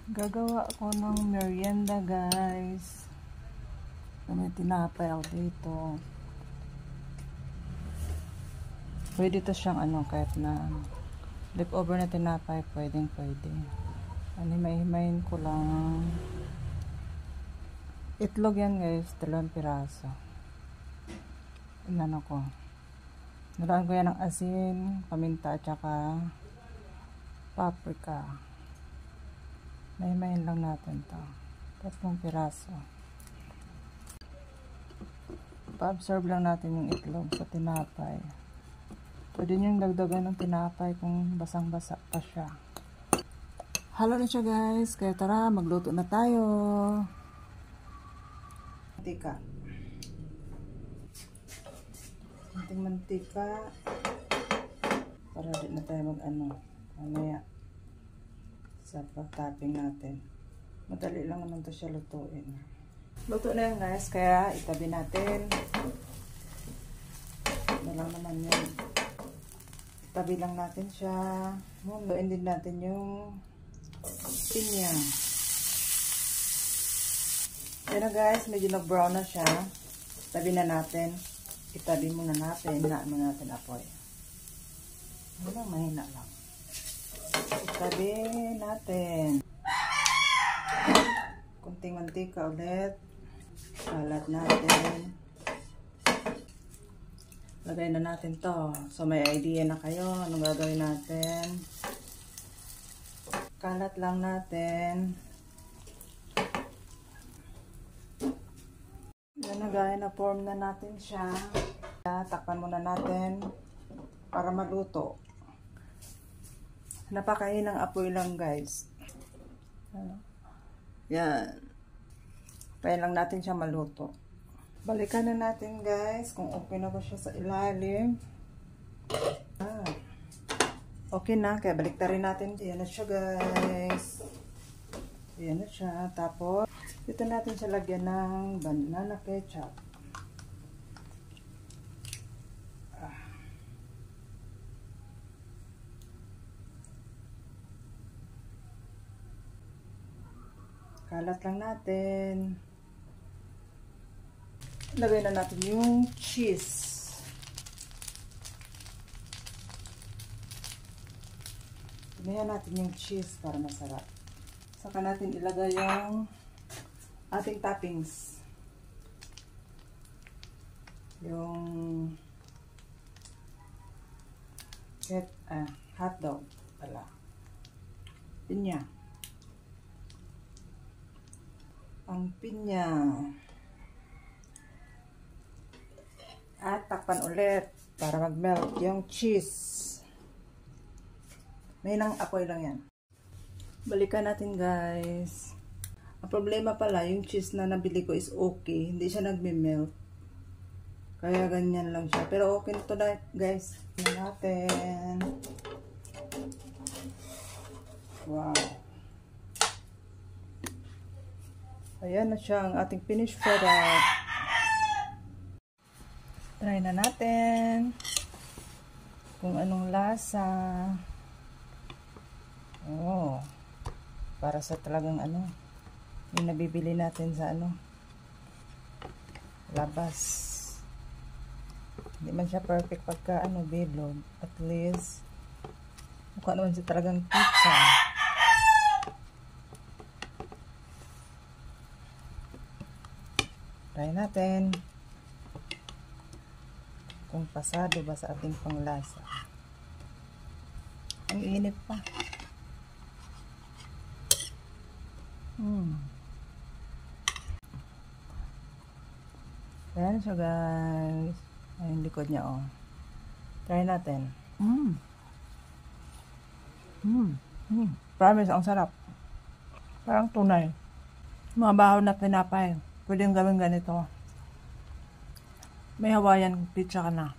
Gagawa ko ng merienda, guys. May tinapay ako dito. Pwede to siyang kahit na leftover na tinapay, pwede. Himay-himayin ko lang. Itlog yan, guys, 2 piraso. Inano ko. Nalaan ko yan ng asin, paminta, at saka paprika. Mahimayin lang natin to. 3 piraso. Pa-absorb lang natin yung itlog sa tinapay. Pwede nyo yung dagdagan ng tinapay kung basang-basa pa siya. Halo na siya, guys. Kaya tara, magluto na tayo. Mantika. Konting mantika. Para di na tayo mamaya sa pag-topping natin. Madali lang naman to siya lutuin. Luto na yan, guys, kaya itabi natin. Ano lang naman yan. Itabi lang natin siya. Lutuin din natin yung pinya. Yan na, guys, medyo nag-brown na siya. Itabi na natin. Itabi muna natin. Hinaan muna natin apoy. Mahina lang. Itabi natin. Kunting mantika ulit. Kalat natin. Lagay na natin to. So may idea na kayo anong gagawin natin. Kalat lang natin. Yan na, guys, na form na natin siya. Takpan muna natin para maluto. Napakahinang apoy lang, guys. Yan. Pahin lang natin siya maluto. Balikan na natin, guys, kung okay na ba siya sa ilalim. Okay na, kaya baliktarin natin. Yan na siya, guys. Yan na siya. Tapos, dito natin siya lagyan ng banana ketchup. Kalat lang natin. Lagay na natin yung cheese. Tumayan natin yung cheese para masarap. Saka natin ilagay yung ating toppings. Yung hotdog pala. Pinya. Ang pinya. At takpan ulit para mag-melt yung cheese. May nang apoy lang yan. Balikan natin, guys. Ang problema pala, yung cheese na nabili ko is okay. Hindi siya nagme-melt. Kaya ganyan lang siya. Pero okay na to, guys. Tingnan natin. Wow. Ayan na siya ang ating finished product. Try na natin kung anong lasa. Oh, para sa talagang yung nabibili natin sa labas. Hindi man siya perfect pagka bilog. At least mukha naman siya talagang pizza. Try natin kung pasado ba sa ating panglasa. Ang init pa. Ayan siya, guys. Ayan yung likod niya, oh. Try natin. Promise, ang sarap. Parang tunay. Mga bahaw na tinapay. Pwede yung gawin ganito. May Hawaiian pizza ka na.